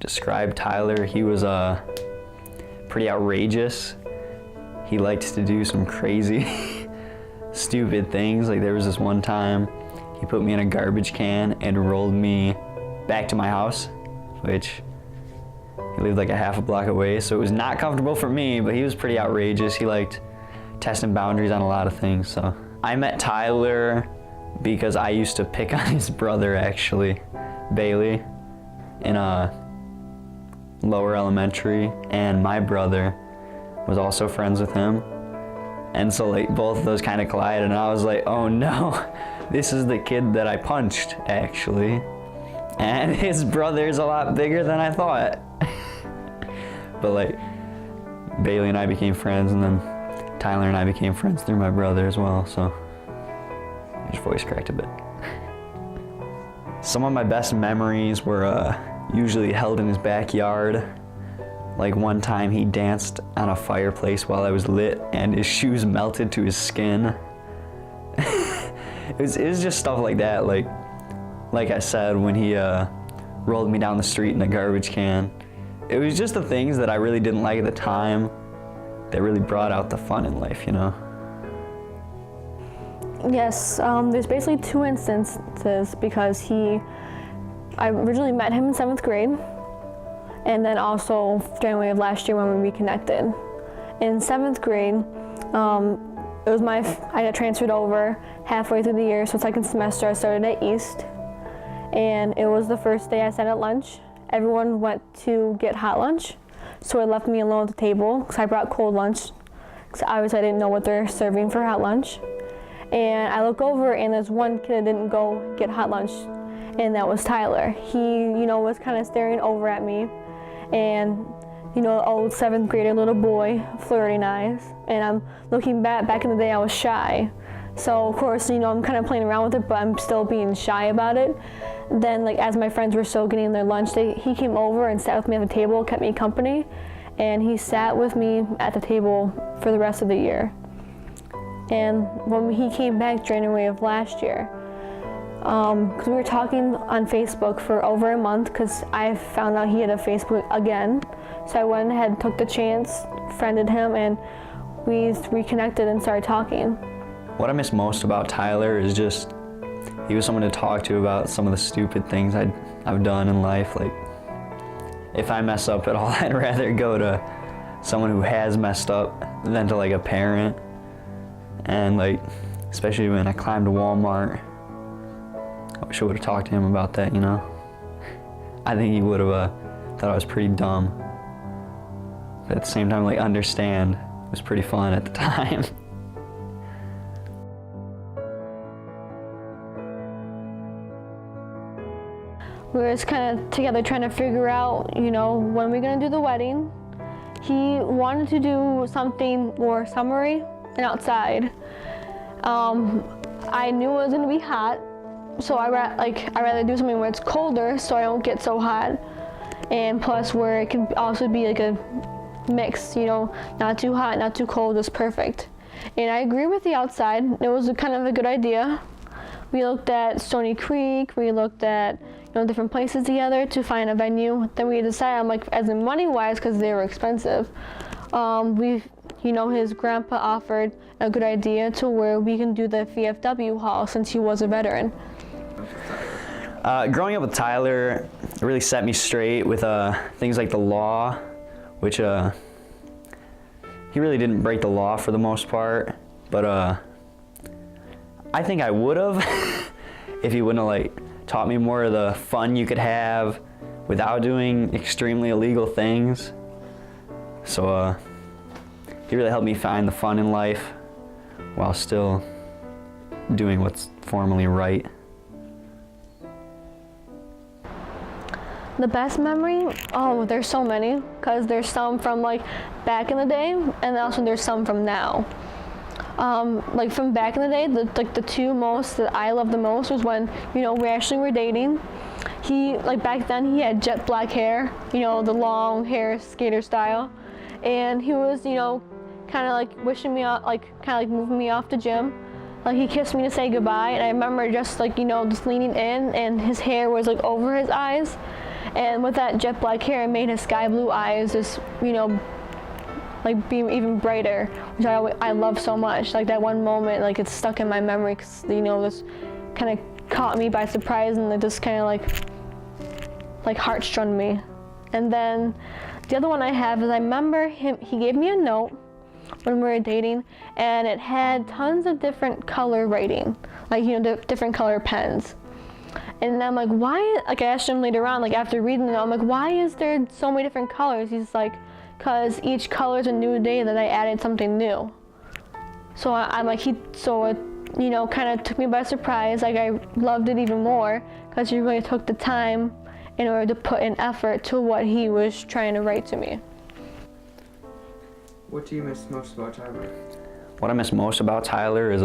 describe Tyler, he was pretty outrageous. He liked to do some crazy, stupid things. Like there was this one time he put me in a garbage can and rolled me back to my house, which he lived like a half a block away, so it was not comfortable for me, but he was pretty outrageous. He liked testing boundaries on a lot of things. So I met Tyler because I used to pick on his brother, actually, Bailey, in a lower elementary, and my brother was also friends with him. And so like both of those kind of collided, and I was like, oh no, this is the kid that I punched, actually. And his brother's a lot bigger than I thought. But like, Bailey and I became friends, and then Tyler and I became friends through my brother as well, so his voice cracked a bit. Some of my best memories were usually held in his backyard. Like one time he danced on a fireplace while I was lit, and his shoes melted to his skin. It was just stuff like that. Like I said, when he rolled me down the street in a garbage can. It was just the things that I really didn't like at the time that really brought out the fun in life, you know? Yes, there's basically two instances because I originally met him in 7th grade, and then also January of last year when we reconnected. In 7th grade, I got transferred over halfway through the year, so second semester I started at East, and it was the first day I sat at lunch. Everyone went to get hot lunch, so it left me alone at the table because I brought cold lunch because obviously I didn't know what they're serving for hot lunch. And I look over and there's one kid that didn't go get hot lunch, and that was Tyler. He, was kind of staring over at me, and old 7th grader little boy, flirting eyes. And I'm looking back in the day I was shy. So of course, I'm kind of playing around with it, but I'm still being shy about it. Then as my friends were still getting their lunch, he came over and sat with me at the table, kept me company, and he sat with me at the table for the rest of the year. And when he came back January of last year, because we were talking on Facebook for over a month because I found out he had a Facebook again. So I went ahead, took the chance, friended him, and we reconnected and started talking. What I miss most about Tyler is just, he was someone to talk to about some of the stupid things I've done in life. Like, if I mess up at all, I'd rather go to someone who has messed up than to a parent. And especially when I climbed to Walmart, I wish I would have talked to him about that, I think he would have thought I was pretty dumb. But at the same time, understand, it was pretty fun at the time. We were just kind of together trying to figure out, when we're going to do the wedding. He wanted to do something more summery and outside. I knew it was going to be hot, so I'd rather do something where it's colder so I don't get so hot. And plus where it can also be a mix, not too hot, not too cold, just perfect. And I agree with the outside. It was kind of a good idea. We looked at Stony Creek, we looked at different places together to find a venue. Then we decided, as in money-wise, because they were expensive, his grandpa offered a good idea to where we can do the VFW hall since he was a veteran. Growing up with Tyler, it really set me straight with things like the law, which he really didn't break the law for the most part, but I think I would have if he wouldn't have taught me more of the fun you could have without doing extremely illegal things. So he really helped me find the fun in life while still doing what's formally right. The best memory? Oh, there's so many, because there's some from back in the day, and also there's some from now. From back in the day, the two most that I love the most was when, we actually were dating. He, back then he had jet black hair, the long hair, skater style. And he was, kind of wishing me out, moving me off the gym. He kissed me to say goodbye, and I remember just just leaning in, and his hair was over his eyes. And with that jet black hair, it made his sky blue eyes just, like beam even brighter, which I love so much. Like that one moment, like it's stuck in my memory because, this kind of caught me by surprise and it just kind of like heartstrung me. And then the other one I have is I remember he gave me a note when we were dating, and it had tons of different color writing, like, different color pens. And I'm like, why? Like, I asked him later on, like, after reading it, I'm like, why is there so many different colors? He's like, because each color is a new day that I added something new. So I'm like, it, kind of took me by surprise. Like, I loved it even more because he really took the time in order to put in effort to what he was trying to write to me. What do you miss most about Tyler? What I miss most about Tyler is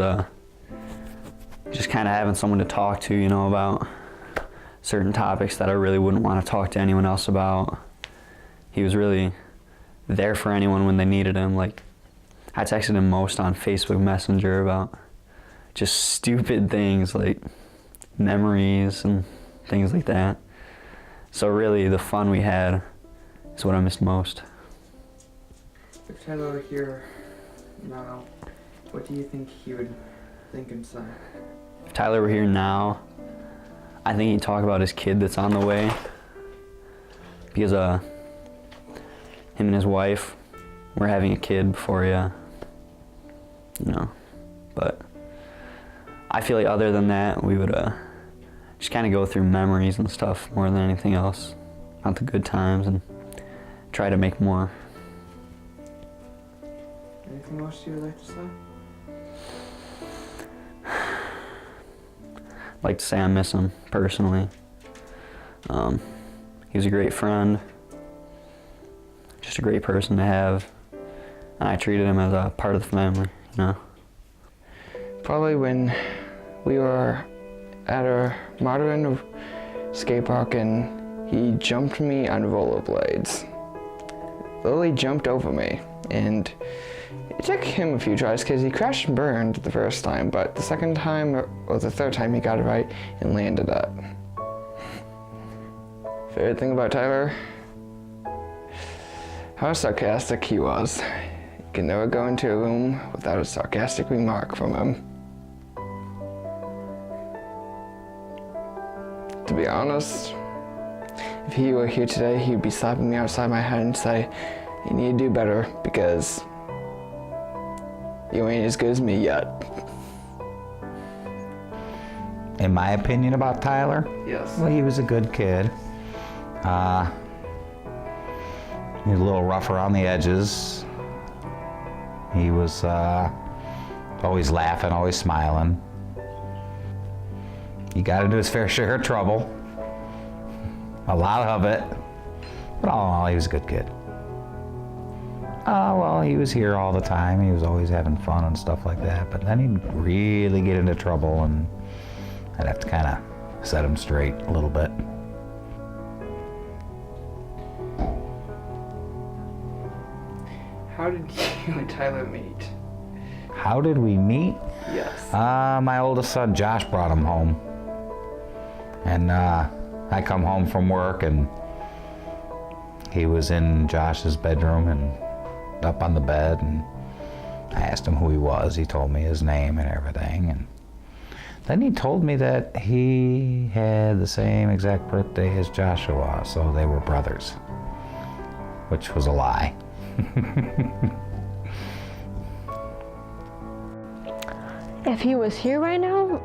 just kind of having someone to talk to, about certain topics that I really wouldn't want to talk to anyone else about. He was really there for anyone when they needed him. Like, I texted him most on Facebook Messenger about just stupid things like memories and things like that. So really, the fun we had is what I missed most. If Tyler were here now, what do you think he would think inside? If Tyler were here now, I think he'd talk about his kid that's on the way. Because him and his wife were having a kid before But I feel like other than that, we would just kind of go through memories and stuff more than anything else. Not the good times, and try to make more. Anything else you would like to say? I'd like to say I miss him personally. He was a great friend, just a great person to have, and I treated him as a part of the family, Probably when we were at a modern skate park and he jumped me on rollerblades. Literally jumped over me, and it took him a few tries because he crashed and burned the first time, but the second time or the third time he got it right and landed it. Favorite thing about Tyler? How sarcastic he was. You can never go into a room without a sarcastic remark from him. To be honest, if he were here today, he would be slapping me outside my head and say, "You need to do better because you ain't as good as me yet." In my opinion about Tyler? Yes. Well, he was a good kid. He was a little rough around the edges. He was always laughing, always smiling. He got into his fair share of trouble. A lot of it. But all in all, he was a good kid. Well, he was here all the time. He was always having fun and stuff like that. But then he'd really get into trouble, and I'd have to kind of set him straight a little bit. How did you and Tyler meet? How did we meet? Yes. My oldest son, Josh, brought him home. And I come home from work, and he was in Josh's bedroom and up on the bed, and I asked him who he was. He told me his name and everything, and then he told me that he had the same exact birthday as Joshua, so they were brothers, which was a lie. If he was here right now,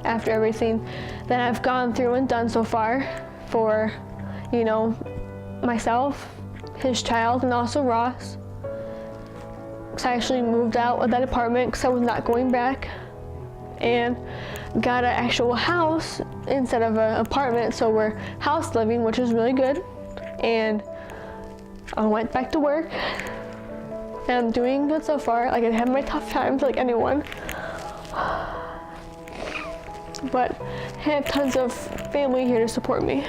after everything that I've gone through and done so far for, myself, his child, and also Ross. So I actually moved out of that apartment because I was not going back, and got an actual house instead of an apartment, so we're house living, which is really good. And I went back to work, and I'm doing good so far. Like, I have my tough times like anyone, but I have tons of family here to support me.